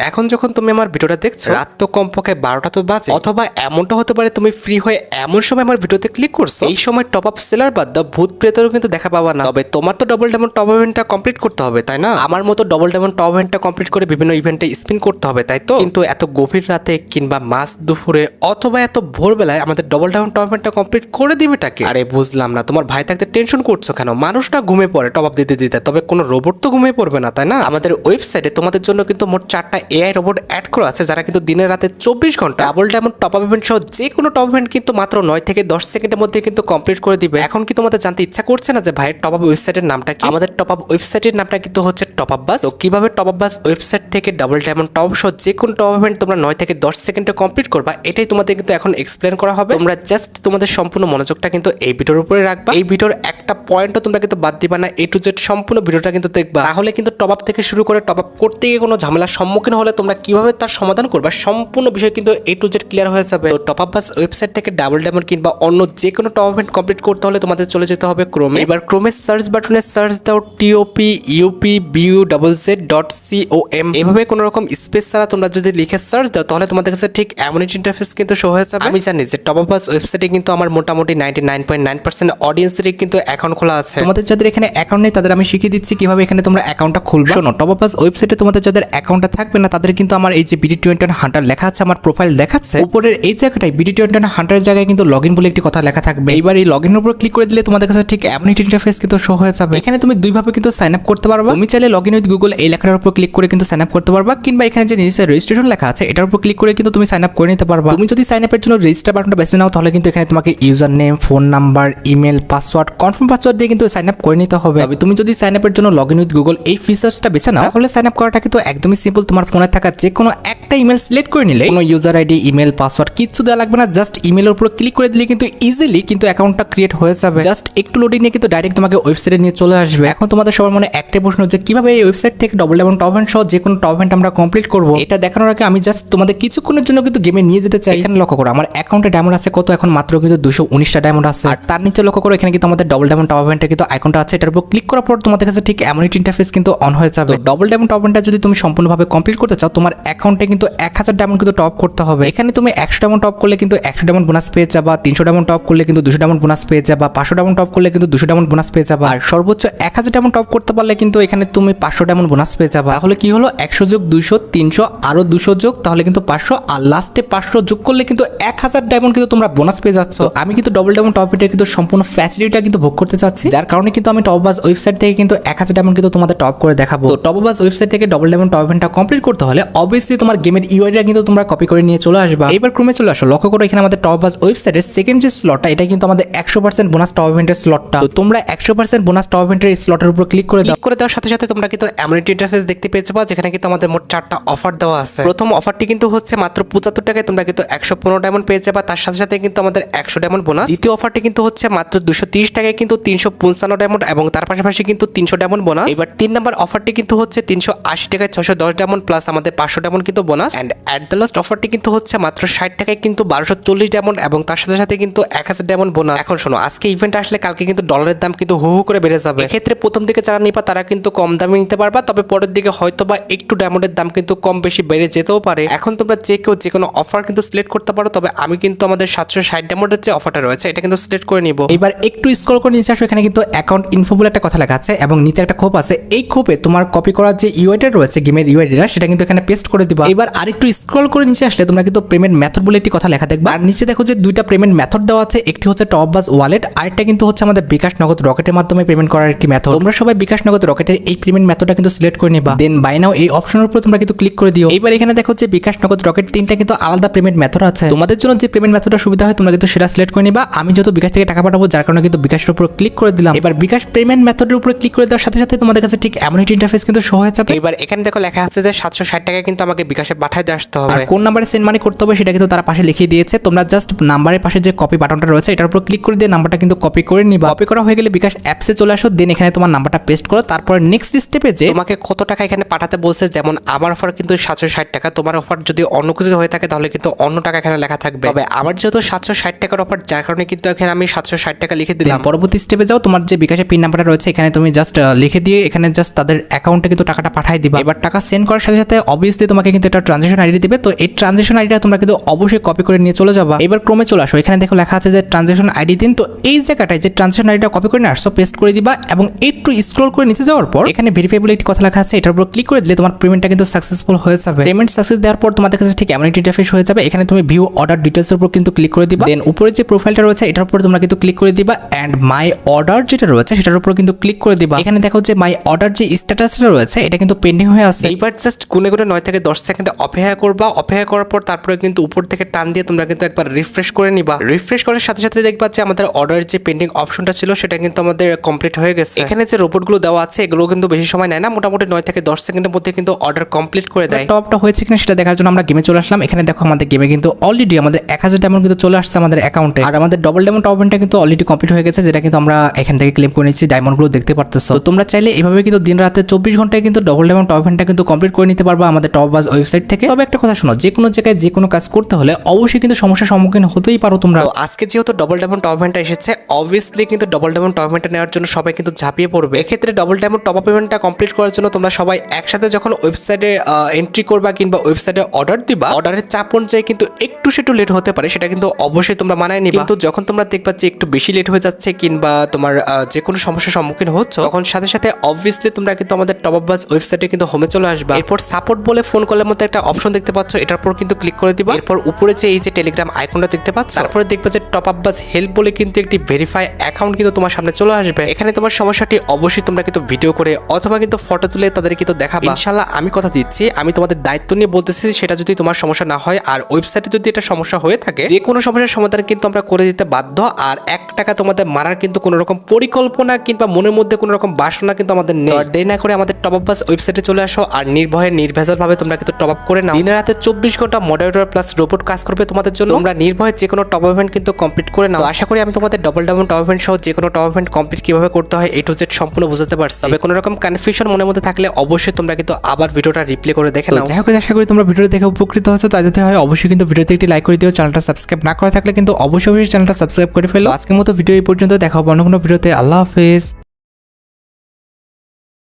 এখন যখন তুমি আমার ভিডিওটা দেখছো, রাত তো কমপক্ষে 12টা তো বাজে, অথবা এমনটা হতে পারে তুমি ফ্রি হয়ে এমন সময় আমার ভিডিওতে ক্লিক করছো, এই সময় টপ আপ সেলার বাদ দাও ভূত প্রেতেরও কিন্তু দেখা পাবা না। তবে তোমার তো ডবল ডায়মন্ড টপ ইভেন্টটা কমপ্লিট করতে হবে, তাই না? আমার মতো ডবল ডায়মন্ড টপ ইভেন্টটা কমপ্লিট করে বিভিন্ন ইভেন্টে স্পিন করতে হবে, তাই তো? কিন্তু এত গভীর রাতে কিংবা মাঝ দুপুরে অথবা এত ভোরবেলায় আমাদের ডবল ডায়মন্ড টপ ইভেন্টটা কমপ্লিট করে দিবেটাকে? আরে বুঝলাম না, তোমার ভাই থাকতে টেনশন করছো কেন? মানুষটা ঘুমিয়ে পড়ে টপ আপ দিতে দিতে, তবে কোনো রোবট তো ঘুমিয়ে পড়বে না, তাই না? আমাদের ওয়েবসাইটে তোমাদের জন্য কিন্তু মোট 4টা এআই রোবট অ্যাড করা আছে, যারা কিন্তু দিনে রাতে 24 ঘন্টা double diamond top up event সহ যে কোনো টপ ইভেন্ট কিন্তু মাত্র 9 থেকে 10 সেকেন্ডের মধ্যে কিন্তু কমপ্লিট করে দিবে। এখন কি তোমাদের জানতে ইচ্ছা করছে না যে ভাই টপ আপ ওয়েবসাইটের নামটা কি? আমাদের টপ আপ ওয়েবসাইটের নামটা কিন্তু হচ্ছে টপ আপ বাস। তো কিভাবে টপ আপ বাস ওয়েবসাইট থেকে ডাবল ডায়মন্ড টপ সহ যে কোনো টপ ইভেন্ট তোমরা 9 থেকে 10 সেকেন্ডে কমপ্লিট করবা, এটাই তোমাদের কিন্তু এখন এক্সপ্লেন করা হবে। তোমরা জাস্ট তোমাদের সম্পূর্ণ মনোযোগটা কিন্তু এই ভিডিওর উপরে রাখবা। এই ভিডিওর একটা পয়েন্টও তোমরা কিন্তু বাদ দিবা না, A to Z সম্পূর্ণ ভিডিওটা কিন্তু দেখবা। তাহলে কিন্তু টপ আপ থেকে শুরু করে টপ আপ করতে গিয়ে কোনো ঝামেলার সম্মুখীন হলে তোমরা কিভাবে তার সমাধান করবা, সম্পূর্ণ বিষয় কিন্তু A to Z ক্লিয়ার হয়ে যাবে। তো টপ আপ বাস ওয়েবসাইট থেকে ডাবল ডায়মন্ড কিংবা অন্য যে কোনো টপ ইভেন্ট কমপ্লিট করতে হলে তোমাদের চলে যেতে হবে ক্রোমে। এবার ক্রোমের সার্চ বাটনে সার্চ দাও TOPUPBUZZ.com। এভাবে কোনো রকম স্পেস ছাড়া তোমরা যদি লিখে সার্চ দাও, তাহলে তোমাদের কাছে ঠিক এমন একটি ইন্টারফেস কিন্তু শো হয়ে যাবে। আমি জানি যে টপ আপ বাস ওয়েবসাইটে কিন্তু আমার মোটামুটি 99.9% অডিয়েন্সেরই কিন্তু অ্যাকাউন্ট খোলা আছে। তোমাদের যাদের এখানে অ্যাকাউন্ট নেই তাদের আমি শিখিয়ে দিচ্ছি কিভাবে এখানে তোমরা অ্যাকাউন্টটা খুলবে। শোনো, টপ আপ বাস ওয়েবসাইটে তোমাদের যাদের অ্যাকাউন্টটা থাকবে না তাদের কিন্তু আমার এই যে BD21 হান্টার লেখা আছে, আমার প্রোফাইল দেখাচ্ছে উপরের এই জায়গাটায় BD21 হান্টার জায়গায় কিন্তু লগইন বলে একটি কথা লেখা থাকবে। এবার এই লগইনের উপর ক্লিক করে দিলে তোমাদের কাছে ঠিক এমন একটি ইন্টারফেস কিন্তু শো হয়ে যাবে। এখানে তুমি দুইভাবে কিন্তু সাইন আপ করতে পারবা। তুমি চাইলে লগইন উইথ গুগল এই লেখাটার উপর ক্লিক করে কিন্তু সাইন আপ করতে পারবা, কিংবা এখানে যে নিচে রেজিস্ট্রেশন লেখা আছে এটার উপর ক্লিক করে কিন্তু তুমি সাইন আপ করে নিতে পারবা। তুমি যদি সাইন আপের জন্য রেজিস্টার বাটনটা বেছে নাও তাহলে কিন্তু এখানে তোমাকে user name, phone number, email, password, confirm password দিয়ে কিন্তু সাইন আপ করে নিতে হবে। তবে তুমি যদি সাইন আপের জন্য লগইন উইথ গুগল এই ফিচার্সটা বেছে নাও তাহলে সাইন আপ করাটা কিন্তু একদমই সিম্পল। তোমার ফোনে থাকা যে কোনো একটা ইমেল সিলেক্ট করে নিলে কোনো ইউজার আইডি, ইমেল, পাসওয়ার্ড কিচ্ছু দেওয়া লাগবে না, জাস্ট ইমেলের উপর ক্লিক করে দিলে কিন্তু ইজিলি কিন্তু অ্যাকাউন্টটা ক্রিয়েট হয়ে যাবে। জাস্ট একটু লোডিং নিয়ে কিন্তু ডাইরেক্ট তোমাকে ওয়েবসাইটে নিয়ে চলে আসবে। এখন তোমাদের সবার মনে একটা প্রশ্ন যে কিভাবে এই ওয়েবসাইট থেকে ডবল ডায়মন্ড টপ ইভেন্ট সহ যে কোনো টপ ইভেন্ট আমরা কমপ্লিট করব, এটা দেখানোর আগে আমি জাস্ট তোমাদের কিছুক্ষণের জন্য কিন্তু গেমে নিয়ে যেতে চাই। এখানে লক্ষ্য করো আমার অ্যাকাউন্টে ডায়মন্ড আছে কত, এখন মাত্র কিন্তু 219টা ডায়মন্ড আছে। আর তার নিচে লক্ষ্য করো এখানে কিন্তু আমাদের ডবল ডায়মন্ড টপ ইভেন্টের কিন্তু আইকনটা আছে, এটার উপর ক্লিক করার পর তোমাদের কাছে ঠিক এমন একটি ইন্টারফেস কিন্তু অন হয়ে যাবে। ডবল ডায়মন্ড টপ ইভেন্টটা যদি তুমি সম্পূর্ণভাবে কমপ্লিট করতে চাও তোমার অ্যাকাউন্টে কিন্তু 1000 ডায়মন্ড কিন্তু টপ করতে হবে। এখানে তুমি 100 ডায়মন্ড টপ করলে কিন্তু 100 ডায়মন্ড বোনাস পেয়ে যাবা, 300 ডায়মন্ড টপ করলে কিন্তু 200 ডায়মন্ড বোনাস পেয়ে যাবা, 500 ডায়মন্ড টপ করলে কিন্তু 200 ডায়মন্ড বোনাস পেয়ে যাবা, আর সর্বোচ্চ 1000 ডায়মন্ড টপ করতে পারলে কিন্তু এখানে তুমি 500 ডায়মন্ড বোনাস পেয়ে যাবা। তাহলে কি হলো 100 যোগ 200 300 আরো 200 যোগ তাহলে কিন্তু 500, আর লাস্টে 500 যোগ করলে কিন্তু 1000 ডায়মন্ড কিন্তু তোমরা বোনাস পেয়ে যাচ্ছ। আমি কিন্তু ডবল ডায়মন্ড টপ ইভেন্টের কিন্তু সম্পূর্ণ ফ্যাসিলিটিটা কিন্তু ভোগ করতে চাচ্ছি, যার কারণে কিন্তু আমি টপ বাস ওয়েবসাইট থেকে কিন্তু 1000 ডায়মন্ড কিন্তু তোমাদের টপ করে দেখাবো। তো টপ বাস ওয়েবসাইট থেকে ডবল ডায়মন্ড টপ ইভেন্টটা কমপ্লিট করতে হলে অবভিয়াসলি তোমার গেমের ইউআইডিটা কিন্তু তোমরা কপি করে নিয়ে চলে আসবা। এবার ক্রমে চলে আসো, লক্ষ্য করো এখানে আমাদের টপ বাস ওয়েবসাইটের সেকেন্ড যে স্লটটা এটা কিন্তু আমাদের 100% বোনাস টপ ইভেন্টের স্লটটা। তো তোমরা 100% বোনাস টপ ইভেন্টের স্লটের উপর ক্লিক করে দাও। ক্লিক করে দেওয়ার সাথে সাথে তোমরা কিন্তু এমন একটি ইন্টারফেস দেখতে পেয়ে যাবে যেখানে কিন্তু আমাদের মোট 4টা অফার দেওয়া আছে। প্রথম অফারটি কিন্তু হচ্ছে মাত্র 75 টাকায় তোমরা কিন্তু 115 ডায়মন্ড পেয়ে যাবে, তার সাথে সাথে কিন্তু আমাদের 100 ডায়মন্ড বোনাস। দ্বিতীয় অফারটি কিন্তু হচ্ছে মাত্র 230 টাকায় কিন্তু 355 ডায়মন্ড এবং তার পাশাপাশি কিন্তু 300 ডায়মন্ড বোনাস। এবার 3 নম্বর অফারটি কিন্তু হচ্ছে 380 টাকায় 610 ডায়মন্ড প্লাস আমাদের 500 ডায়মন্ড কিন্তু bonus. And at the last অফারটি কিন্তু হচ্ছে মাত্র 60 টাকায় কিন্তু 1240 ডায়মন্ড এবং তার সাথে সাথে কিন্তু 1000 ডায়মন্ড বোনাস। এখন শোনো, আজকে ইভেন্ট আসলে কালকে কিন্তু ডলারের দাম কিন্তু হু হু করে বেড়ে যাবে। এক্ষেত্রে প্রথম দিকে যারা নিবা তারা কিন্তু কম দামে নিতে পারবা, তবে পরের দিকে হয়তো বা একটু ডায়মন্ডের দাম কিন্তু কম বেশি বেড়ে যেতেও পারে। এখন তোমরা যে কেউ যে কোনো অফার কিন্তু সিলেক্ট করতে পারো, তবে আমি কিন্তু আমাদের 760 ডায়মন্ডের যে অফারটা রয়েছে এটা কিন্তু সিলেক্ট করে নিব। এবার একটু স্ক্রল করে নিচে আসো, এখানে কিন্তু অ্যাকাউন্ট ইনফো বলে একটা কথা লেখা আছে এবং নিচে একটা খোপ আছে। এই খোপে তোমার কপি করার যে ইউআইডি রয়েছে গেমের ইউআইডিটা সেটা কিন্তু এখানে পেস্ট করে দিবা। এবার আরেকটু স্ক্রল করে নিচে আসলে তোমরা কিন্তু পেমেন্ট মেথড বলে একটি কথা লেখা দেখবা, আর নিচে দেখো যে দুইটা পেমেন্ট মেথড দেওয়া আছে, একটি হচ্ছে টপ বাস ওয়ালেট, আরেকটা কিন্তু হচ্ছে আমাদের বিকাশ নগদ রকেটের মাধ্যমে পেমেন্ট করার একটি মেথড। তোমরা সবাই বিকাশ নগদ রকেটের এই পেমেন্ট মেথডটা কিন্তু সিলেক্ট করে নিবা, দেন বাই নাও এই অপশনের উপর তোমরা কিন্তু ক্লিক করে দিও। এবার এখানে দেখো যে বিকাশ নগদ রকেট তিনটা কিন্তু আলাদা পেমেন্ট মেথড আছে। তোমাদের জন্য যে পেমেন্ট মেথডটা সুবিধা হয় তোমরা কিন্তু সেটা সিলেক্ট করে নিবা। আমি যেহেতু বিকাশ থেকে টাকা পাঠাবো যার কারণে কিন্তু বিকাশের উপর ক্লিক করে দিলাম। এবার বিকাশ পেমেন্ট মেথডের উপর ক্লিক করে দেওয়ার সাথে সাথে তোমাদের কাছে ঠিক এমন একটি ইন্টারফেস কিন্তু শো হয়ে যাবে। এবার এখানে দেখো লেখা আছে যে 760 টাকায় কিন্তু আমাকে বিকাশে পাঠাই দিয়ে আসতে হবে। আর কোন নাম্বারে সেন্ড মানি করতে হবে সেটা কিন্তু তারা পাশে লিখিয়ে দিয়েছে। তোমরা জাস্ট নাম্বারের পাশে যে কপি বাটনটা রয়েছে এটার উপর ক্লিক করে দিয়ে নাম্বারটা কিন্তু কপি করে নিবা। কপি করা হয়ে গেলে বিকাশ অ্যাপসে চলে আসো, দেন এখানে তোমার নাম্বারটা পেস্ট করো। তারপর নেক্সট স্টেপে যে তোমাকে কত টাকা এখানে পাঠাতে বলছে, যেমন আমার অফার কিন্তু 760 টাকা, তোমার অফার যদি অন্য কিছু হয়ে থাকে তাহলে কিন্তু অন্য টাকা এখানে লেখা থাকবে। তবে আমার যেহেতু 760 টাকার অফার, যার কারণে কিন্তু এখানে আমি 760 টাকা লিখে দিলাম। পরবর্তী স্টেপে যাও, তোমার যে বিকাশের পিন নাম্বারটা রয়েছে এখানে তুমি জাস্ট লিখে দিয়ে এখানে জাস্ট তাদের অ্যাকাউন্টে কিন্তু টাকাটা পাঠিয়ে দিবা। এবার টাকা সেন্ড করার সাথে সাথে অবভিয়াসলি তোমাকে কিন্তু একটা ট্রানজাকশন আইডি দিবে। তো এই ট্রানজাকশন আইডিটা তোমরা কিন্তু অবশ্যই কপি করে নিয়ে চলে যাবা। এবার ক্রমে চলে আসো, এখানে দেখো লেখা আছে যে ট্রানজাকশন আইডি দিন। তো এই জায়গাটায় যে ট্রানজাকশন আইডিটা কপি করে নিয়ে আসছো পেস্ট করে দিবা এবং একটু স্ক্রল করে নিচে যাওয়ার পর এখানে ভেরিফাইবিলিটি কথা লেখা আছে, এটার উপর ক্লিক করে দিলে তোমার পেমেন্টটা কিন্তু সাকসেসফুল হয়ে যাবে। পেমেন্ট সাকসেস দেওয়ার পর তোমাদের কাছে ঠিক এমন একটা ইন্টারফেস হয়ে যাবে। এখানে তুমি ভিউ অর্ডার ডিটেইলসের উপর কিন্তু ক্লিক করে দিবা। দেন উপরে যে প্রোফাইলটা রয়েছে এটার উপর তোমরা কিন্তু ক্লিক করে দিবা এন্ড মাই অর্ডার যেটা রয়েছে সেটার উপর কিন্তু ক্লিক করে দিবা। এখানে দেখো যে মাই অর্ডার যে স্ট্যাটাসটা রয়েছে এটা কিন্তু পেন্ডিং হয়ে আছে। এইবার জাস্ট গুনে গুনে 9 থেকে 10 সেকেন্ড অপেক্ষা করবা। অপেক্ষা করার পর তারপরে কিন্তু উপর থেকে টান দিয়ে তোমরা কিন্তু একবার রিফ্রেশ করে নিবা। রিফ্রেশ করার সাথে সাথে দেখবা যে আমাদের অর্ডারের যে পেন্ডিং অপশনটা ছিল সেটা কিন্তু আমাদের কমপ্লিট হয়ে গেছে। এখানে যে রোবটগুলো দেওয়া আছে এগুলো কিন্তু বেশি সময় নেয় না, মোটামুটি 9 থেকে 10 সেকেন্ডের মধ্যে কিন্তু অর্ডার কমপ্লিট করে দেয়। টপটা হয়েছে কিনা সেটা দেখার জন্য আমরা গেমে চলে আসলাম। এখানে দেখো আমাদের গেমে কিন্তু অলরেডি আমাদের 1000 ডায়মন্ড কিন্তু চলে আসছে আমাদের অ্যাকাউন্টে। আর আমাদের ডবল ডায়মন্ড টপ ইভেন্টটা কিন্তু অলরেডি কমপ্লিট হয়ে গেছে, যেটা কিন্তু আমরা এখান থেকে ক্লেম করে নিচ্ছি। ডায়মন্ডগুলো দেখতে পারতেছো। তো তোমরা চাইলে এভাবে কিন্তু দিন রাতে 24 ঘন্টায় কিন্তু ডবল ডায়মন্ড টপ ইভেন্টটা কিন্তু কমপ্লিট করে নিতে পারবা আমাদের টপ বাজ ওয়েবসাইট থেকে। তবে একটা কথা শোনো, যে কোনো জায়গায় যে কোনো কাজ করতে হলে অবশ্যই কিন্তু সমস্যার সম্মুখীন হতেই পারো তোমরা। তো আজকে যেহেতু ডবল ডায়মন্ড টপ ইভেন্টটা এসেছে, অবভিয়াসলি কিন্তু ডবল ডায়মন্ড টপ ইভেন্টটা নেওয়ার জন্য সবাই কিন্তু ঝাঁপিয়ে পড়বে। এক্ষেত্রে ডবল ডায়মন্ড টপ আপ ইভেন্টটা কমপ্লিট করার জন্য তোমরা সবাই একসাথে যখন ওয়েবসাইটে এন্ট্রি করবা কিংবা ওয়েবসাইটে অর্ডার দিবা, অর্ডারের চাপ অনুযায়ী কিন্তু একটু সেটু লেট হতে পারে, সেটা কিন্তু অবশ্যই তোমরা মানায় নিবা। কিন্তু যখন তোমরা দেখবা যে একটু বেশি লেট হয়ে যাচ্ছে কিংবা তোমার যে কোনো সমস্যার সম্মুখীন হচ্ছ, তখন সাথে সাথে অবভিয়াসলি তোমরা কিন্তু আমাদের টপ আপ বাস ওয়েবসাইটে কিন্তু হোমে চলে আসবা। এরপর সাপোর্ট বলে ফোন কলের মধ্যে একটা অপশন দেখতে পাচ্ছ, এটার উপর কিন্তু ক্লিক করে দিবা। এরপর উপরে যে এই যে টেলিগ্রাম আইকনটা দেখতে পাচ্ছ, তারপরে দেখবা যে টপ আপ বাস হেল্প বলে কিন্তু একটি ভেরিফাই অ্যাকাউন্ট কিন্তু তোমার সামনে চলে আসবে। এখানে তোমার সমস্যাটি অবশ্যই তোমরা কিন্তু ভিডিও করে অথবা কিন্তু ফটো তুলে তাদের কিন্তু দেখাবা। ইনশাআল্লাহ আমি কথা দিচ্ছি, আমি তোমাদের দায়িত্ব নিয়ে বলতেছি, সেটা যদি তোমার সমস্যা না হয় আর ওয়েবসাইটে যদি এটা সমস্যা হয়ে থাকে, যে কোনো সমস্যার সমাধান কিন্তু আমরা করে দিতে বাধ্য। আর 1 টাকা তোমাদের মারার কিন্তু কোনো রকম পরিকল্পনা কিংবা মনের মধ্যে কোনো রকম বাসনা কিন্তু আমাদের নেই। দেরি না করে আমাদের টপ আপ বাস ওয়েবসাইটে চলে আসো আর নির্ভয়ে নির্ভেজাল ভাবে তোমরা কিন্তু টপ আপ করে নাও। দিনে রাতে 24 ঘন্টা মডারেটর প্লাস রোবট কাজ করবে তোমাদের জন্য। তোমরা নির্ভয়ে যে কোনো টপ ইভেন্ট কিন্তু কমপ্লিট করে নাও। আশা করি আমি তোমাদের ডবল ডায়মন্ড টপ ইভেন্ট সহ যে কোনো টপ ইভেন্ট কমপ্লিট কিভাবে করতে হয় A to Z সম্পূর্ণ বুঝাতে পারছি। তবে কোনো রকম কনফিউশন মনের মধ্যে থাকলে অবশ্যই তোমরা কিন্তু আবার ভিডিওটা রিপ্লে করে দেখে নাও। যাই হোক, আশা করি তোমরা ভিডিও দেখে উপকৃত হয়েছো। তাই যদি হয় অবশ্যই কিন্তু ভিডিওতে একটি লাইক করে দিও। চ্যানেলটা সাবস্ক্রাইব না করা থাকলে কিন্তু অবশ্যই চ্যানেলটা সাবস্ক্রাইব করে ফেলো। আজকের মতো ভিডিও এই পর্যন্ত, দেখা হবে অন্য কোনো ভিডিওতে। আল্লাহ হাফেজ।